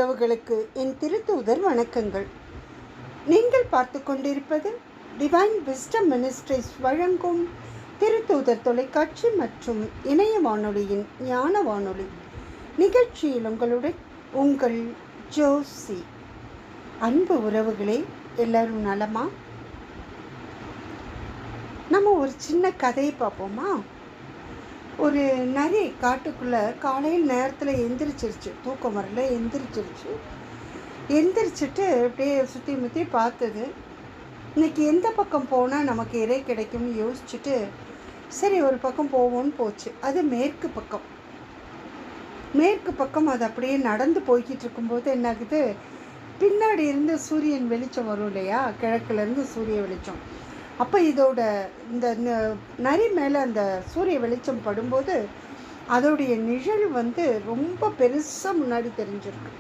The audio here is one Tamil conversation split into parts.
உறவுகளுக்கு என் திருத்தூதர் வணக்கங்கள். நீங்கள் பார்த்து கொண்டிருப்பது டிவைன் விஸ்டம் மினிஸ்ட்ரிஸ் வழங்கும் திருத்தூதர் தொலைக்காட்சி மற்றும் இணைய வானொலியின் ஞான வானொலி நிகழ்ச்சியில் உங்களுடன் உங்கள் ஜோசி. அன்பு உறவுகளே, எல்லாரும் நலமா? நம்ம ஒரு சின்ன கதையை பார்ப்போமா? ஒரு நரி காட்டுக்குள்ளே காலையில் நேரத்தில் எந்திரிச்சிருச்சு. தூக்கம் வரல, எந்திரிச்சிட்டு அப்படியே சுற்றி முற்றி பார்த்தது. இன்றைக்கி எந்த பக்கம் போனால் நமக்கு இறை கிடைக்கும்னு யோசிச்சுட்டு சரி ஒரு பக்கம் போவோன்னு போச்சு. அது மேற்கு பக்கம் அது அப்படியே நடந்து போய்கிட்டு இருக்கும்போது என்னாகுது, பின்னாடி இருந்து சூரியன் வெளிச்சம் வரும் இல்லையா, கிழக்குலேருந்து சூரிய வெளிச்சம். அப்போ இதோட இந்த நரி மேலே அந்த சூரிய வெளிச்சம் படும்போது அதோடைய நிழல் ரொம்ப பெருசாக முன்னாடி தெரிஞ்சிருக்கு.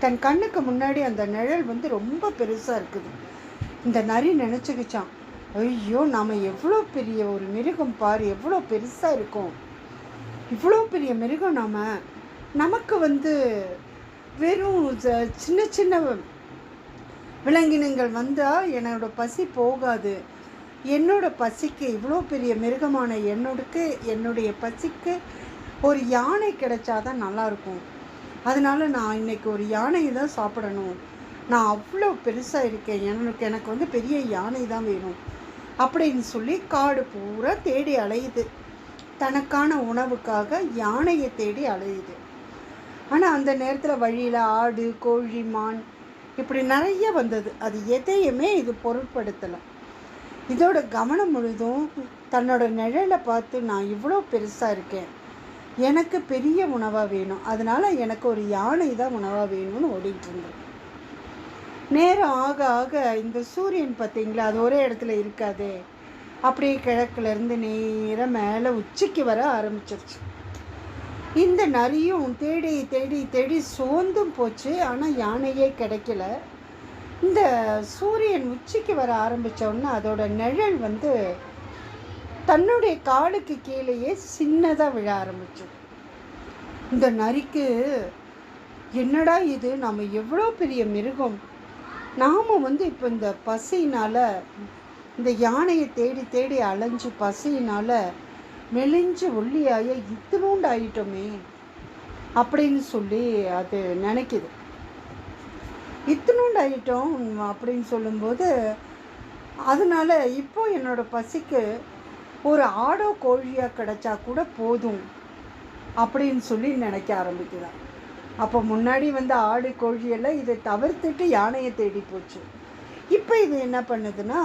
தன் கண்ணுக்கு முன்னாடி அந்த நிழல் ரொம்ப பெருசாக இருக்குது. இந்த நரி நினச்சிக்கிச்சான், ஐயோ நாம் எவ்வளோ பெரிய ஒரு மிருகம் பாரு, எவ்வளோ பெருசாக இருக்கும், இவ்வளோ பெரிய மிருகம் நமக்கு வெறும் சின்ன சின்ன விலங்கினங்கள் வந்தால் என்னோடய பசி போகாது. என்னோடய பசிக்கு இவ்வளோ பெரிய மிருகமான என்னுடைய பசிக்கு ஒரு யானை கிடைச்சாதான் நல்லாயிருக்கும். அதனால் நான் இன்றைக்கி ஒரு யானையை தான் சாப்பிடணும். நான் அவ்வளோ பெருசாக இருக்கேன், எனக்கு பெரிய யானை தான் வேணும் அப்படின்னு சொல்லி காடு பூரா தேடி அலையுது. தனக்கான உணவுக்காக யானையை தேடி அலையுது. ஆனால் அந்த நேரத்தில் வழியில் ஆடு, கோழி, மான் இப்படி நிறைய வந்தது. அது எதையுமே இது பொருட்படுத்தலை. இதோட கவனம் முழுதும் தன்னோட நிழலை பார்த்து, நான் இவ்வளோ பெருசாக இருக்கேன், எனக்கு பெரிய உணவாக வேணும், அதனால் எனக்கு ஒரு யானை தான் உணவாக வேணும்னு ஓடிட்டு இருந்தது. நேரம் ஆக ஆக இந்த சூரியன் பார்த்திங்களா, அது ஒரே இடத்துல இருக்காதே, அப்படியே கிழக்குலேருந்து நேராக மேலே உச்சிக்கு வர ஆரம்பிச்சிருச்சு. இந்த நரியும் தேடி தேடி தேடி சோர்ந்தும் போச்சு. ஆனால் யானையே கிடைக்கல. இந்த சூரியன் உச்சிக்கு வர ஆரம்பித்தோன்னா அதோட நிழல் தன்னுடைய காலுக்கு கீழேயே சின்னதாக விழ ஆரம்பிச்சது. இந்த நரிக்கு என்னடா இது, நம்ம எவ்வளோ பெரிய மிருகம், நாம் இப்போ இந்த பசியினால், இந்த யானையை தேடி தேடி அலைஞ்சு பசியினால் மெலிஞ்சு ஒல்லியாய இத்தினூண்டு ஆகிட்டோமே அப்படின்னு சொல்லி அது நினைக்குது. இத்தினூண்டு ஆகிட்டோம் அப்படின்னு சொல்லும்போது அதனால் இப்போ என்னோடய பசிக்கு ஒரு ஆடோ கோழியாக கிடைச்சா கூட போதும் அப்படின்னு சொல்லி நினைக்க ஆரம்பிக்குதான். அப்போ முன்னாடி ஆடு கோழியெல்லாம் இதை தவிர்த்துட்டு யானையை தேடி போச்சு. இப்போ இது என்ன பண்ணுதுன்னா,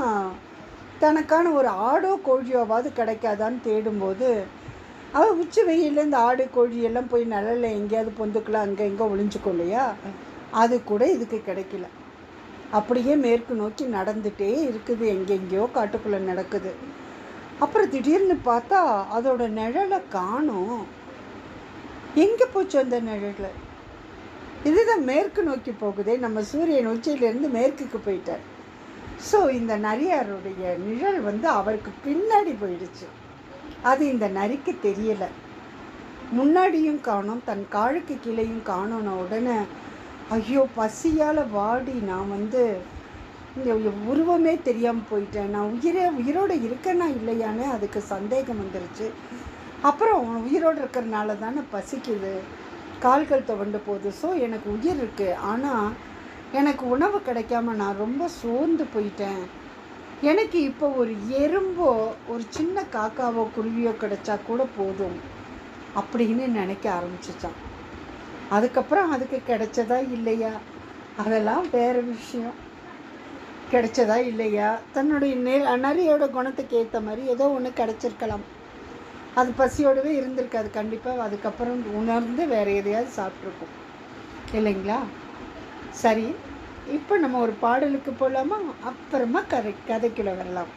தனக்கான ஒரு ஆடோ கோழியோவாவது கிடைக்காதான்னு தேடும்போது அவள் உச்சி வெயிலில் இந்த ஆடு கோழியெல்லாம் போய் நிழலில் எங்கேயாவது பொந்துக்கலாம், அங்கே எங்கே ஒளிஞ்சுக்கும் இல்லையா, அது கூட இதுக்கு கிடைக்கல. அப்படியே மேற்கு நோக்கி நடந்துகிட்டே இருக்குது, எங்கெங்கேயோ காட்டுக்குள்ளே நடக்குது. அப்புறம் திடீர்னு பார்த்தா அதோட நிழலை காணோம். எங்கே போச்சு அந்த நிழல்? இதுதான் மேற்கு நோக்கி போகுதே, நம்ம சூரியன் உச்சியிலேருந்து மேற்குக்கு போயிட்டார். ஸோ இந்த நரியாருடைய நிழல் அவருக்கு பின்னாடி போயிடுச்சு. அது இந்த நரிக்கு தெரியலை. முன்னாடியும் காணோம், தன் காலுக்கு கீழேயும் காணோன உடனே ஐயோ பசியால் வாடி நான் உருவமே தெரியாமல் போயிட்டேன், நான் உயிரோடு இருக்கேன்னா இல்லையான்னு அதுக்கு சந்தேகம் வந்துருச்சு. அப்புறம் உயிரோடு இருக்கிறனால தானே பசிக்குது, கால்கள் துவண்டு போகுது, ஸோ எனக்கு உயிர் இருக்குது, ஆனால் எனக்கு உணவு கிடைக்காம நான் ரொம்ப சோர்ந்து போயிட்டேன், எனக்கு இப்போ ஒரு எறும்போ ஒரு சின்ன காக்காவோ குருவியோ கிடைச்சா கூட போதும் அப்படின்னு நினைக்க ஆரம்பிச்சிச்சான். அதுக்கப்புறம் அதுக்கு கிடைச்சதா இல்லையா அதெல்லாம் வேறு விஷயம். கிடைச்சதா இல்லையா, தன்னுடைய நரியோட குணத்துக்கு ஏற்ற மாதிரி ஏதோ ஒன்று கிடைச்சிருக்கலாம். அது பசியோடவே இருந்திருக்காது கண்டிப்பாக. அதுக்கப்புறம் உணர்ந்து வேறு எதையாவது சாப்பிட்ருக்கும் இல்லைங்களா? சரி, இப்போ நம்ம ஒரு பாடலுக்கு போகலாமா? அப்புறமா கதைக்குள்ள வரலாம்.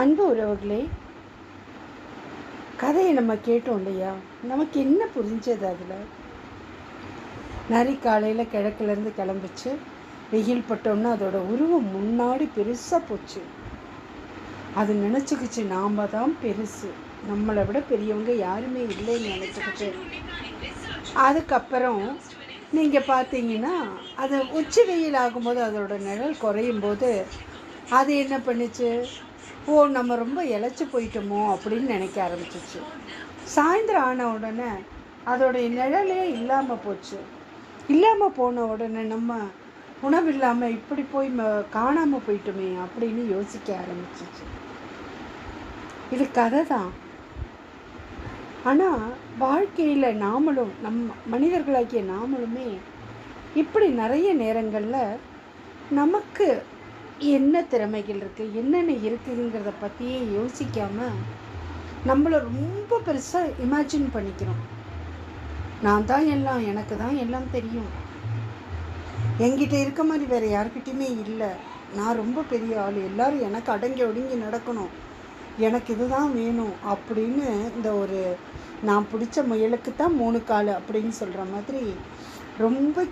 அன்பு உறவுகளே, கதையை நம்ம கேட்டோம் இல்லையா? நமக்கு என்ன புரிஞ்சது? அதில் நரி காலையில் கிழக்குலேருந்து கிளம்பிச்சு. வெயில் பட்டோன்னா அதோட உருவம் முன்னாடி பெருசாக போச்சு. அது நினச்சிக்கிச்சு நாம் தான் பெருசு, நம்மளை விட பெரியவங்க யாருமே இல்லைன்னு நினச்சிக்கிச்சு. அதுக்கப்புறம் நீங்கள் பார்த்தீங்கன்னா அது உச்சி வெயில் ஆகும்போது அதோட நிழல் குறையும் போது அது என்ன பண்ணிச்சு? ஓ, நம்ம ரொம்ப இழைச்சி போயிட்டோமோ அப்படின்னு நினைக்க ஆரம்பிச்சிச்சு. சாயந்தரம் ஆன உடனே அதோடைய நிழலே இல்லாமல் போச்சு. இல்லாமல் போன உடனே நம்ம உணவு இல்லாமல் இப்படி போய் காணாமல் போயிட்டோமே அப்படின்னு யோசிக்க ஆரம்பிச்சிச்சு. இது கதை தான். ஆனால் வாழ்க்கையில் நாமளும் மனிதர்களாகிய நாமளுமே இப்படி நிறைய நேரங்களில் நமக்கு என்ன திறமைகள் இருக்குது, என்னென்ன இருக்குதுங்கிறத பற்றியே யோசிக்காமல் நம்மளை ரொம்ப பெருசாக இமேஜின் பண்ணிக்கிறோம். நான் தான் எல்லாம், எனக்கு தான் எல்லாம் தெரியும், என்கிட்ட இருக்க மாதிரி வேறு யாருக்கிட்டையுமே இல்லை, நான் ரொம்ப பெரிய ஆள், எல்லோரும் எனக்கு அடங்கி ஒடுங்கி நடக்கணும், எனக்கு இதுதான் வேணும் அப்படின்னு இந்த ஒரு நான் பிடிச்ச முயலுக்கு தான் 3 கால் அப்படின்னு சொல்கிற மாதிரி ரொம்ப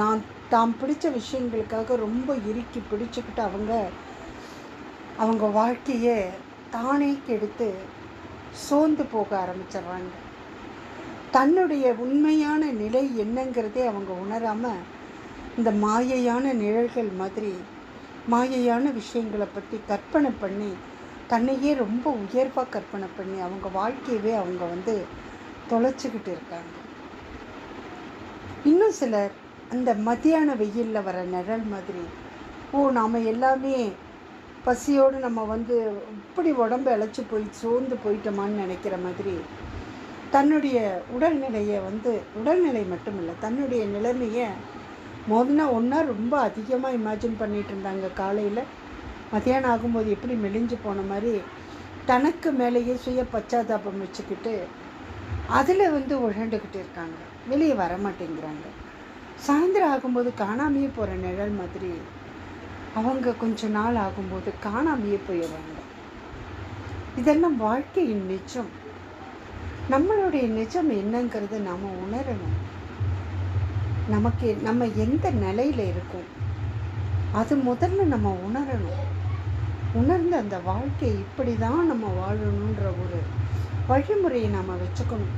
நான் தாம் பிடிச்ச விஷயங்களுக்காக ரொம்ப இறுக்கி பிடிச்சிக்கிட்டு அவங்க வாழ்க்கையை தானே கெடுத்து சோர்ந்து போக ஆரம்பிச்சிடுறாங்க. தன்னுடைய உண்மையான நிலை என்னங்கிறதே அவங்க உணராமல் இந்த மாயையான நிழல்கள் மாதிரி மாயையான விஷயங்களை பற்றி கற்பனை பண்ணி தன்னையே ரொம்ப உயர்வாக கற்பனை பண்ணி அவங்க வாழ்க்கையவே அவங்க தொலைச்சிக்கிட்டு இருக்காங்க. இன்னும் சிலர் அந்த மத்தியான வெயிலில் வர நிழல் மாதிரி நாம் எல்லாமே பசியோடு நம்ம இப்படி உடம்பு இழைச்சி போய் சோர்ந்து போயிட்டோமான்னு நினைக்கிற மாதிரி தன்னுடைய உடல்நிலையை உடல்நிலை மட்டும் இல்லை, தன்னுடைய நிலைமையை ஒன்றா ரொம்ப அதிகமாக இமேஜின் பண்ணிகிட்டு இருந்தாங்க. காலையில் மத்தியானம் ஆகும்போது எப்படி மெலிஞ்சு போன மாதிரி தனக்கு மேலேயே சுய பச்சாதாபம் வச்சுக்கிட்டு அதில் உழண்டுக்கிட்டு இருக்காங்க, வெளியே வர மாட்டேங்கிறாங்க. சாயந்தரம் ஆகும்போது காணாமையே போகிற நிழல் மாதிரி அவங்க கொஞ்ச நாள் ஆகும்போது காணாமையே போயிடுறாங்க. இதெல்லாம் வாழ்க்கையின் நிஜம். நம்மளுடைய நிஜம் என்னங்கிறது நாம் உணரணும். நம்ம எந்த நிலையில் இருக்கோம் அது முதல்ல நம்ம உணரணும். உணர்ந்து அந்த வாழ்க்கை இப்படி தான் நம்ம வாழணுன்ற ஒரு வழிமுறையை நாம் வச்சுக்கணும்.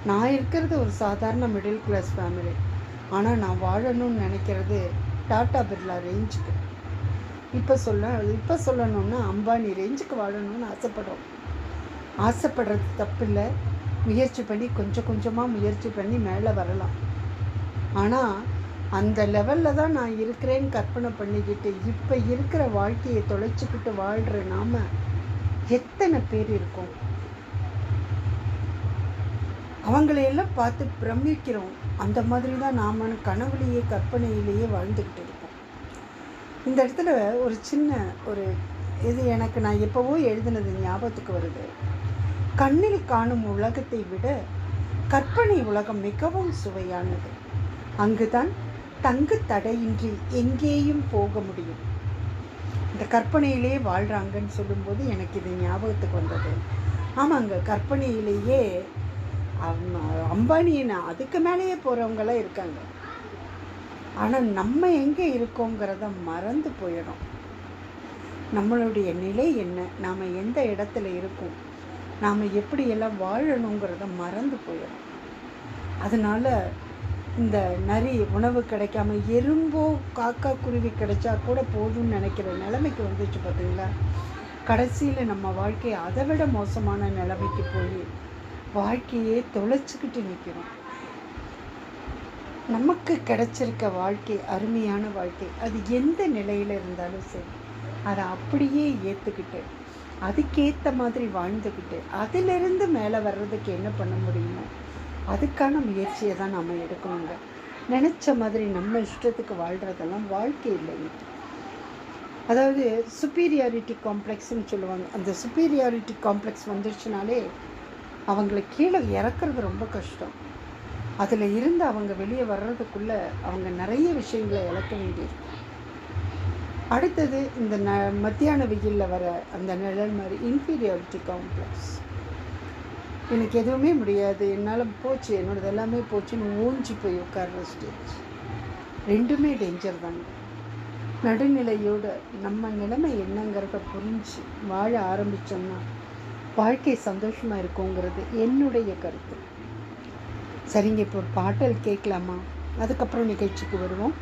நான் இருக்கிறது ஒரு சாதாரண மிடில் கிளாஸ் ஃபேமிலி, ஆனால் நான் வாழணும்னு நினைக்கிறது டாடா பிர்லா ரேஞ்சுக்கு. இப்போ சொல்லணும்னா அம்பானி ரேஞ்சுக்கு வாழணும்னு ஆசைப்படுறது தப்பில்லை. முயற்சி பண்ணி கொஞ்சம் கொஞ்சமாக முயற்சி பண்ணி மேலே வரலாம். ஆனால் அந்த லெவலில் தான் நான் இருக்கிறேன்னு கற்பனை பண்ணிக்கிட்டு இப்போ இருக்கிற வாழ்க்கையை தொலைச்சிக்கிட்டு வாழ்கிற நாம் எத்தனை பேர் இருக்கோம்? அவங்களையெல்லாம் பார்த்து பிரமிக்கிறோம். அந்த மாதிரி தான் நாம் கனவுலேயே கற்பனையிலேயே வாழ்ந்துக்கிட்டு இருக்கோம். இந்த இடத்துல ஒரு சின்ன இது எனக்கு நான் எப்போவோ எழுதினது ஞாபகத்துக்கு வருது. கண்ணில் காணும் உலகத்தை விட கற்பனை உலகம் மிகவும் சுவையானது. அங்குதான் தங்கு தடையின்றி எங்கேயும் போக முடியும். இந்த கற்பனையிலே வாழ்கிறாங்கன்னு சொல்லும்போது எனக்கு இது ஞாபகத்துக்கு வந்தது. ஆமாங்க, கற்பனையிலேயே அம்பானின்னு அதுக்கு மேலேயே போகிறவங்களாம் இருக்காங்க. ஆனால் நம்ம எங்கே இருக்கோங்கிறத மறந்து போயிடும். நம்மளுடைய நிலை என்ன, நாம் எந்த இடத்துல இருக்கோம், நாம் எப்படியெல்லாம் வாழணுங்கிறத மறந்து போயிடும். அதனால் இந்த நரி உணவு கிடைக்காம எறும்போ காக்கா குருவி கிடைச்சா கூட போதும்னு நினைக்கிற நிலைமைக்கு வந்துச்சு பார்த்தீங்களா? கடைசியில் நம்ம வாழ்க்கை அதை விட மோசமான நிலைமைக்கு போய் வாழ்க்கையே தொலைச்சிக்கிட்டு நிற்கிறோம். நமக்கு கிடைச்சிருக்க வாழ்க்கை அருமையான வாழ்க்கை, அது எந்த நிலையில் இருந்தாலும் சரி அதை அப்படியே ஏற்றுக்கிட்டு அதுக்கேற்ற மாதிரி வாழ்ந்துக்கிட்டு அதிலிருந்து மேலே வர்றதுக்கு என்ன பண்ண முடியுமோ அதுக்கான முயற்சியை தான் நம்ம எடுக்கணுங்க. நினச்ச மாதிரி நம்ம இஷ்டத்துக்கு வாழ்கிறதெல்லாம் வாழ்க்கை இல்லைங்க. அதாவது சுப்பீரியாரிட்டி காம்ப்ளெக்ஸ்ன்னு சொல்லுவாங்க. அந்த சுப்பீரியாரிட்டி காம்ப்ளெக்ஸ் வந்துடுச்சுனாலே அவங்கள கீழே இறக்குறது ரொம்ப கஷ்டம். அதில் இருந்து அவங்க வெளியே வர்றதுக்குள்ளே அவங்க நிறைய விஷயங்களை இழக்க வேண்டியிருக்கும். அடுத்தது இந்த மத்தியான வெயிலில் வர அந்த நிழல் மாதிரி இன்ஃபீரியாரிட்டி காம்ப்ளெக்ஸ். எனக்கு எதுவுமே முடியாது, என்னால் போச்சு, என்னோடது எல்லாமே போச்சுன்னு ஊஞ்சி போய் உட்கார்ற ஸ்டேஜ். ரெண்டுமே டேஞ்சர் தாங்க. நடுநிலையோடு நம்ம நிலைமை என்னங்கிறத புரிஞ்சு வாழ ஆரம்பித்தோம்னா வாழ்க்கை சந்தோஷமாக இருக்குங்கிறது என்னுடைய கருத்து. சரிங்க, இப்போ ஒரு பாட்டல் கேட்கலாமா? அதுக்கப்புறம் நிகழ்ச்சிக்கு வருவோம்.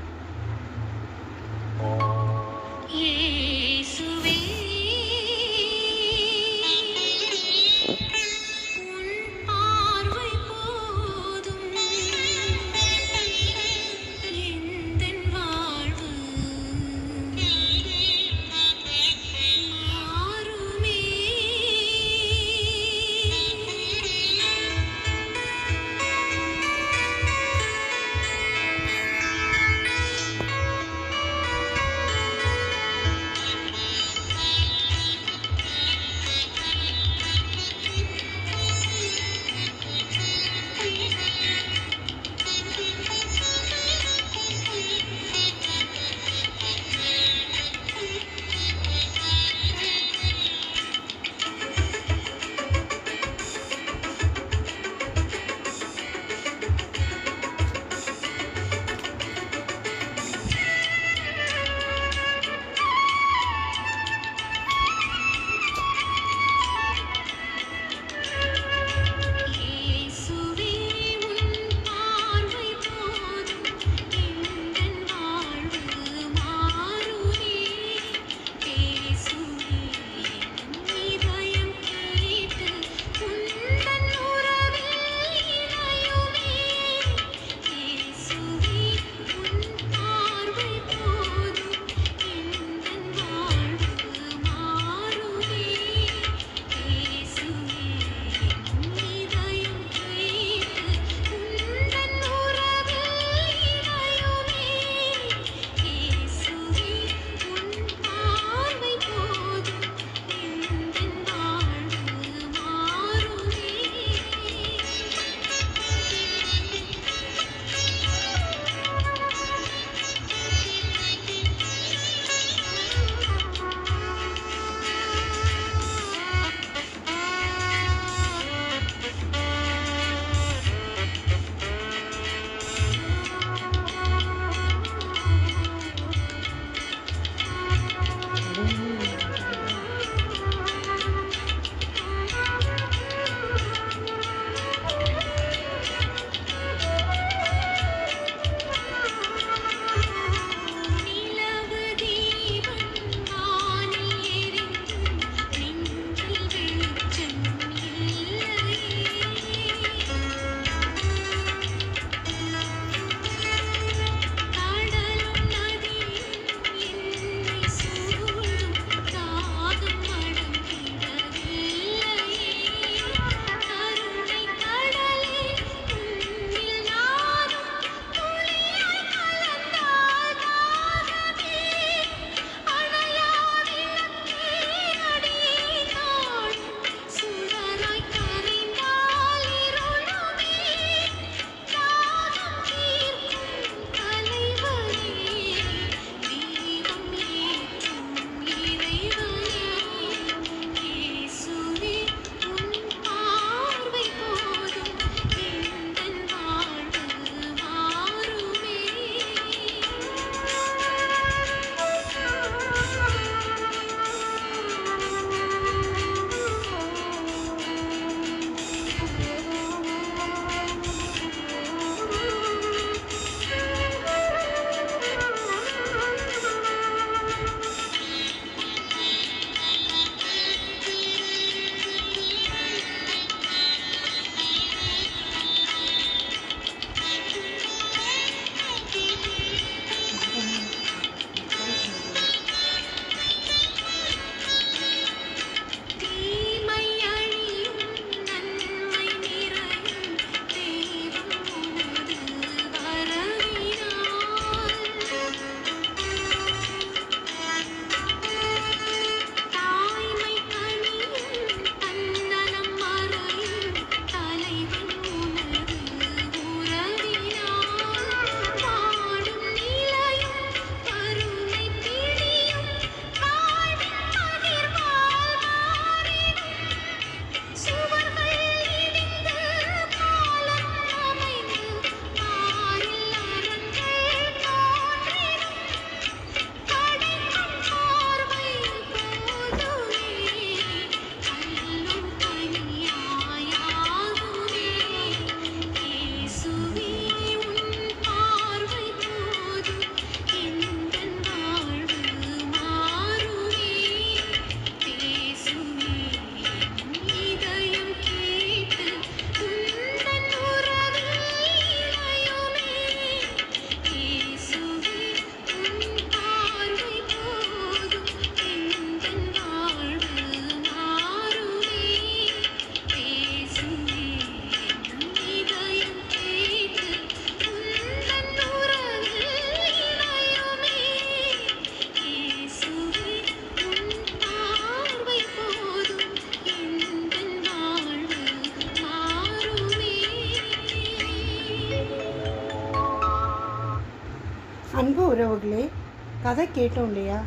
கதை கேட்டோம் இல்லையா,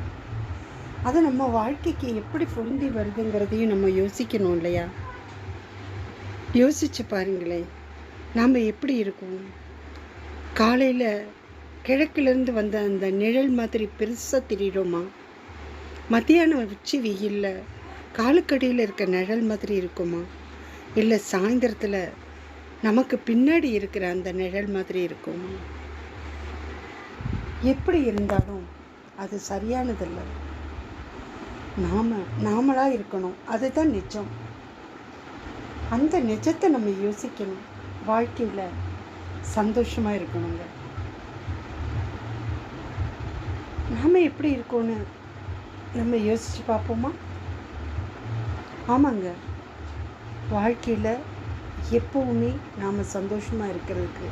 அது நம்ம வாழ்க்கைக்கு எப்படி பொருந்தி வருதுங்கிறதையும் நம்ம யோசிக்கணும் இல்லையா? யோசிச்சு பாருங்களேன், நாம் எப்படி இருக்கோம்? காலையில் கிழக்கிலேருந்து வந்த அந்த நிழல் மாதிரி பெருசாக தெரியுறோமா? மத்தியானம் உச்சி வெயில்ல காலுக்கடியில் இருக்க நிழல் மாதிரி இருக்குமா? இல்லை சாயந்தரத்தில் நமக்கு பின்னாடி இருக்கிற அந்த நிழல் மாதிரி இருக்குமா? எப்படி இருந்தாலும் அது சரியானதில்லை. நாமளாக இருக்கணும், அதுதான் நிஜம். அந்த நிஜத்தை நம்ம யோசிக்கணும். வாழ்க்கையில் சந்தோஷமாக இருக்கணுங்க. நாம் எப்படி இருக்கோன்னு நம்ம யோசித்து பார்ப்போமா? ஆமாங்க, வாழ்க்கையில் எப்போவுமே நாம் சந்தோஷமாக இருக்கிறதுக்கு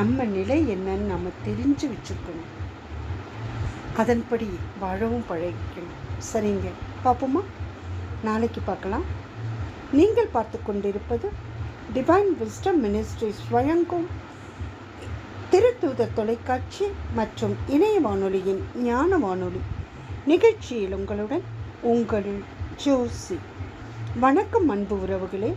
நம்ம நிலை என்னன்னு நம்ம தெரிஞ்சு வச்சுருக்கணும். அதன்படி வாழவும் பழகிக்கணும். சரிங்க, பார்ப்போமா? நாளைக்கு பார்க்கலாம். நீங்கள் பார்த்து கொண்டிருப்பது டிவைன் விஸ்டம் மினிஸ்ட்ரிஸ் வழங்கும் திருத்தூதர் தொலைக்காட்சி மற்றும் இணைய வானொலியின் ஞான வானொலி நிகழ்ச்சியில் உங்களுடன் உங்கள் ஜோசி. வணக்கம் அன்பு உறவுகளே.